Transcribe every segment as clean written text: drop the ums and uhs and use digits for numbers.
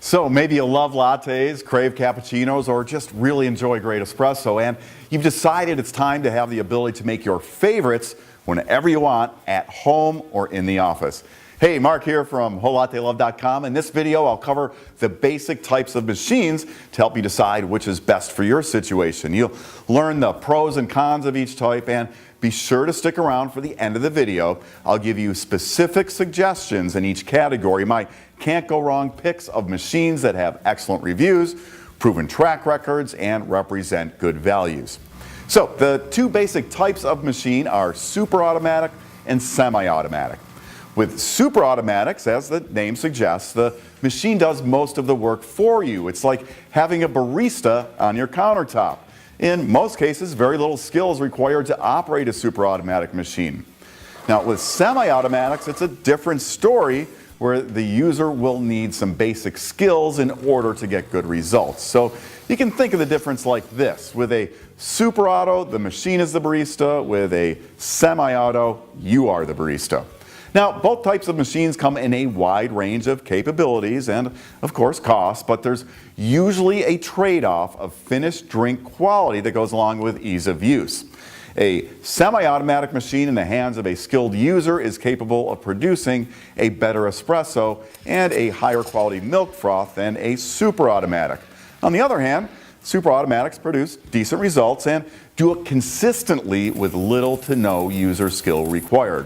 So maybe you love lattes, crave cappuccinos, or just really enjoy great espresso, and you've decided it's time to have the ability to make your favorites whenever you want, at home or in the office. Hey, Mark here from WholeLatteLove.com. In this video, I'll cover the basic types of machines to help you decide which is best for your situation. You'll learn the pros and cons of each type, and be sure to stick around for the end of the video. I'll give you specific suggestions in each category, my can't go wrong picks of machines that have excellent reviews, proven track records, and represent good values. So the two basic types of machine are super automatic and semi-automatic. With super automatics, as the name suggests, the machine does most of the work for you. It's like having a barista on your countertop. In most cases, very little skill is required to operate a super automatic machine. Now with semi-automatics, it's a different story where the user will need some basic skills in order to get good results. So you can think of the difference like this. With a super auto, the machine is the barista. With a semi-auto, you are the barista. Now, both types of machines come in a wide range of capabilities and, of course, cost, but there's usually a trade-off of finished drink quality that goes along with ease of use. A semi-automatic machine in the hands of a skilled user is capable of producing a better espresso and a higher quality milk froth than a super automatic. On the other hand, super automatics produce decent results and do it consistently with little to no user skill required.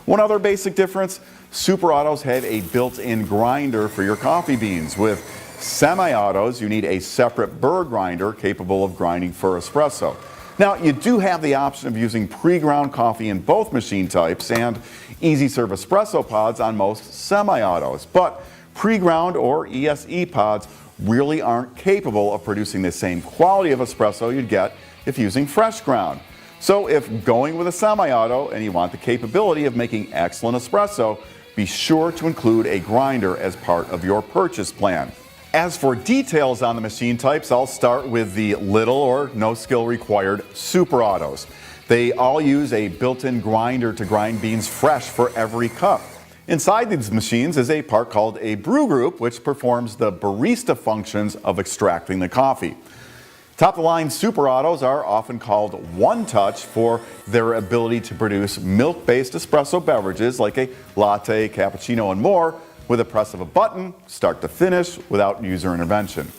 One other basic difference, super autos have a built-in grinder for your coffee beans. With semi-autos, you need a separate burr grinder capable of grinding for espresso. Now, you do have the option of using pre-ground coffee in both machine types and easy-serve espresso pods on most semi-autos, but pre-ground or ESE pods really aren't capable of producing the same quality of espresso you'd get if using fresh ground. So if going with a semi-auto and you want the capability of making excellent espresso, be sure to include a grinder as part of your purchase plan. As for details on the machine types, I'll start with the little or no skill required super autos. They all use a built-in grinder to grind beans fresh for every cup. Inside these machines is a part called a brew group, which performs the barista functions of extracting the coffee. Top-of-the-line super autos are often called one-touch for their ability to produce milk-based espresso beverages like a latte, cappuccino, and more with a press of a button, start to finish, without user intervention.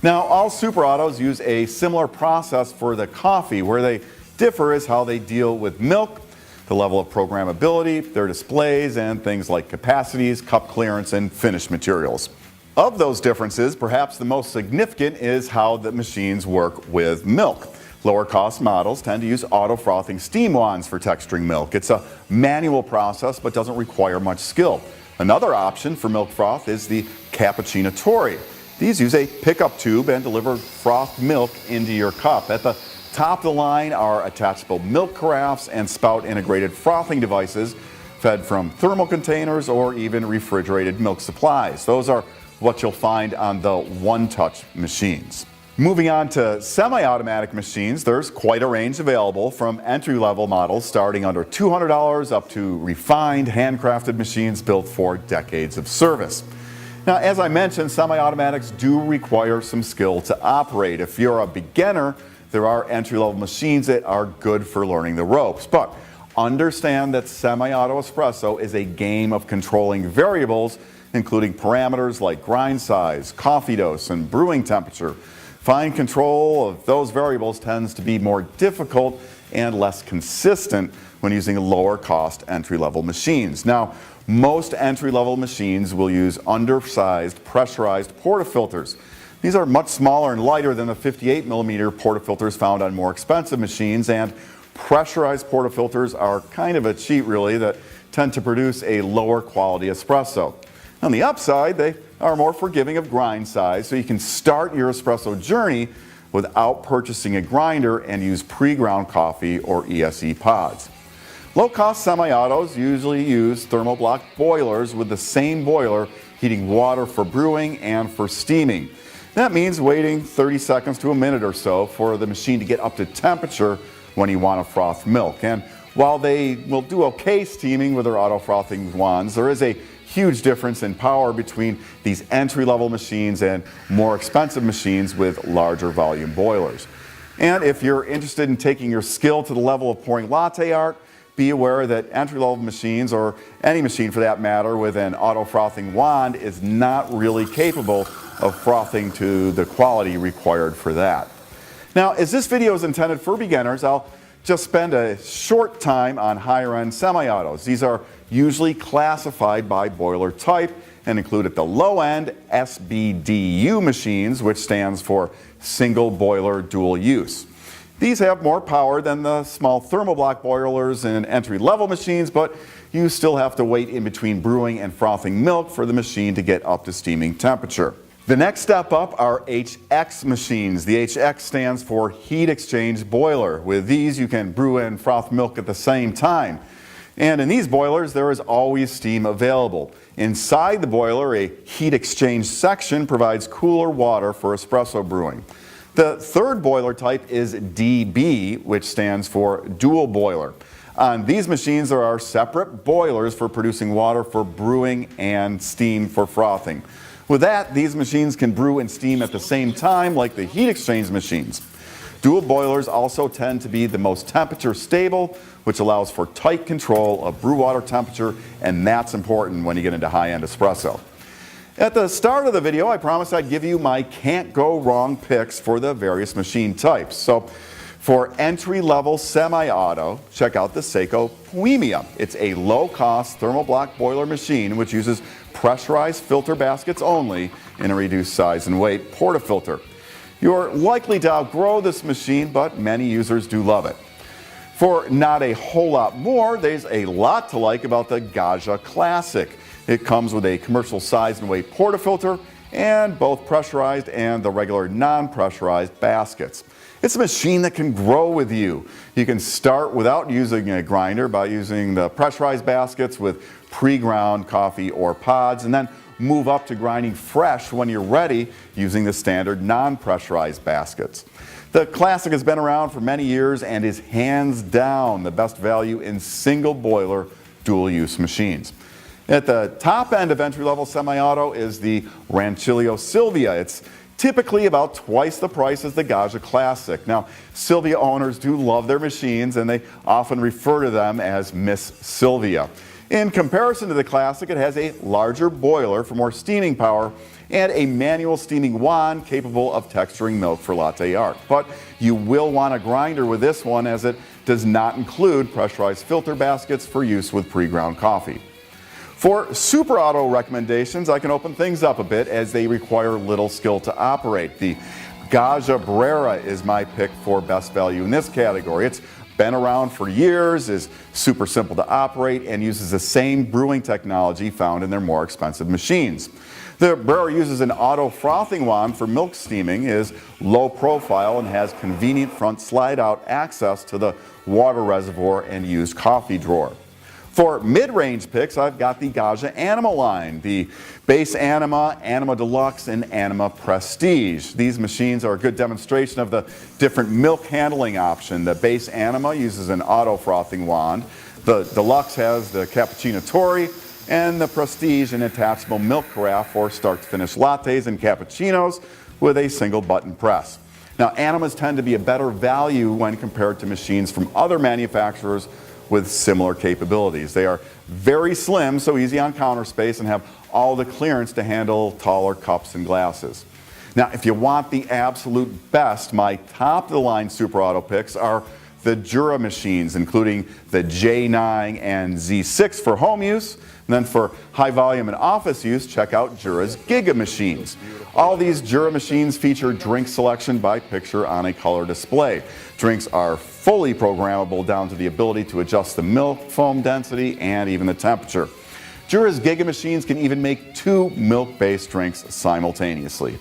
Now, all super autos use a similar process for the coffee. Where they differ is how they deal with milk, the level of programmability, their displays, and things like capacities, cup clearance, and finish materials. Of those differences, perhaps the most significant is how the machines work with milk. Lower cost models tend to use auto frothing steam wands for texturing milk. It's a manual process but doesn't require much skill. Another option for milk froth is the cappuccinatori. These use a pickup tube and deliver frothed milk into your cup. At the top of the line are attachable milk carafes and spout integrated frothing devices fed from thermal containers or even refrigerated milk supplies. Those are what you'll find on the one-touch machines. Moving on to semi-automatic machines, there's quite a range available, from entry-level models starting under $200 up to refined, handcrafted machines built for decades of service. Now, as I mentioned, semi-automatics do require some skill to operate. If you're a beginner, there are entry-level machines that are good for learning the ropes, but understand that semi-auto espresso is a game of controlling variables, including parameters like grind size, coffee dose, and brewing temperature. Fine control of those variables tends to be more difficult and less consistent when using lower cost entry-level machines. Now, most entry-level machines will use undersized pressurized portafilters. These are much smaller and lighter than the 58mm portafilters found on more expensive machines, and pressurized portafilters are kind of a cheat, really, that tend to produce a lower quality espresso. On the upside, they are more forgiving of grind size, so you can start your espresso journey without purchasing a grinder and use pre-ground coffee or ESE pods. Low-cost semi-autos usually use thermoblock boilers with the same boiler heating water for brewing and for steaming. That means waiting 30 seconds to a minute or so for the machine to get up to temperature when you want to froth milk. And while they will do okay steaming with their auto frothing wands, there is a huge difference in power between these entry-level machines and more expensive machines with larger volume boilers. And if you're interested in taking your skill to the level of pouring latte art, be aware that entry-level machines, or any machine for that matter, with an auto frothing wand is not really capable of frothing to the quality required for that. Now, as this video is intended for beginners, I'll just spend a short time on higher-end semi-autos. These are usually classified by boiler type and include at the low end SBDU machines, which stands for single boiler dual use. These have more power than the small thermoblock boilers and entry-level machines, but you still have to wait in between brewing and frothing milk for the machine to get up to steaming temperature. The next step up are HX machines. The HX stands for heat exchange boiler. With these, you can brew and froth milk at the same time. And in these boilers, there is always steam available. Inside the boiler, a heat exchange section provides cooler water for espresso brewing. The third boiler type is DB, which stands for dual boiler. On these machines, there are separate boilers for producing water for brewing and steam for frothing. With that, these machines can brew and steam at the same time like the heat exchange machines. Dual boilers also tend to be the most temperature stable, which allows for tight control of brew water temperature, and that's important when you get into high-end espresso. At the start of the video, I promised I'd give you my can't go wrong picks for the various machine types. So for entry-level semi-auto, check out the Seiko Premium. It's a low-cost thermoblock boiler machine which uses pressurized filter baskets only in a reduced size and weight portafilter. You're likely to outgrow this machine, but many users do love it. For not a whole lot more, there's a lot to like about the Gaja Classic. It comes with a commercial size and weight portafilter and both pressurized and the regular non-pressurized baskets. It's a machine that can grow with you. You can start without using a grinder by using the pressurized baskets with pre-ground coffee or pods, and then move up to grinding fresh when you're ready using the standard non-pressurized baskets. The Classic has been around for many years and is hands down the best value in single boiler dual use machines. At the top end of entry-level semi-auto is the Rancilio Silvia. It's typically about twice the price as the Gaja Classic. Now, Silvia owners do love their machines, and they often refer to them as Miss Silvia. In comparison to the Classic, it has a larger boiler for more steaming power and a manual steaming wand capable of texturing milk for latte art. But you will want a grinder with this one, as it does not include pressurized filter baskets for use with pre-ground coffee. For super auto recommendations, I can open things up a bit as they require little skill to operate. The Gaja Brera is my pick for best value in this category. It's been around for years, is super simple to operate, and uses the same brewing technology found in their more expensive machines. The Brera uses an auto frothing wand for milk steaming, is low profile, and has convenient front slide out access to the water reservoir and used coffee drawer. For mid-range picks, I've got the Gaja Anima line, the Base Anima, Anima Deluxe, and Anima Prestige. These machines are a good demonstration of the different milk handling option. The Base Anima uses an auto frothing wand. The Deluxe has the Cappuccino Tori, and the Prestige an attachable milk carafe for start-to-finish lattes and cappuccinos with a single button press. Now, Animas tend to be a better value when compared to machines from other manufacturers with similar capabilities. They are very slim, so easy on counter space, and have all the clearance to handle taller cups and glasses. Now, if you want the absolute best, my top-of-the-line super auto picks are the Jura machines, including the J9 and Z6 for home use. And then for high volume and office use, check out Jura's Giga machines. All these Jura machines feature drink selection by picture on a color display. Drinks are fully programmable down to the ability to adjust the milk, foam density, and even the temperature. Jura's Giga machines can even make 2 milk-based drinks simultaneously.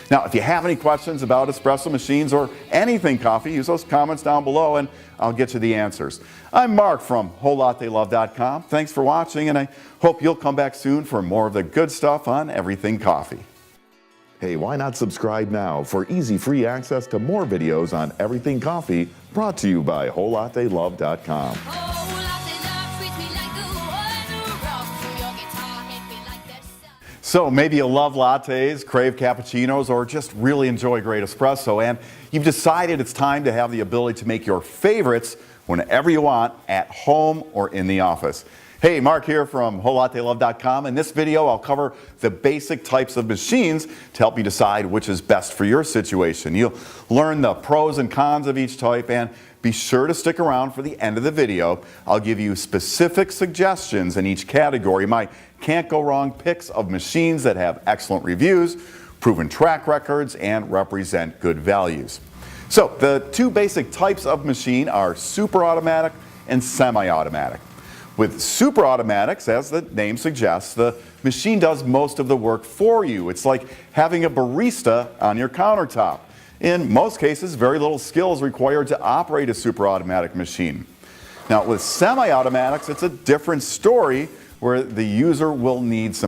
Now, if you have any questions about espresso machines or anything coffee, use those comments down below and I'll get you the answers. I'm Mark from WholeLatteLove.com. Thanks for watching, and I hope you'll come back soon for more of the good stuff on everything coffee. Hey, why not subscribe now for easy free access to more videos on everything coffee, brought to you by WholeLatteLove.com. So maybe you love lattes, crave cappuccinos, or just really enjoy great espresso, and you've decided it's time to have the ability to make your favorites whenever you want at home or in the office. Hey, Mark here from WholeLatteLove.com. In this video, I'll cover the basic types of machines to help you decide which is best for your situation. You'll learn the pros and cons of each type, and be sure to stick around for the end of the video. I'll give you specific suggestions in each category, my can't go wrong picks of machines that have excellent reviews, proven track records, and represent good values. So the two basic types of machine are super automatic and semi-automatic. With super automatics, as the name suggests, the machine does most of the work for you. It's like having a barista on your countertop. In most cases, very little skill is required to operate a super automatic machine. Now with semi-automatics, it's a different story where the user will need some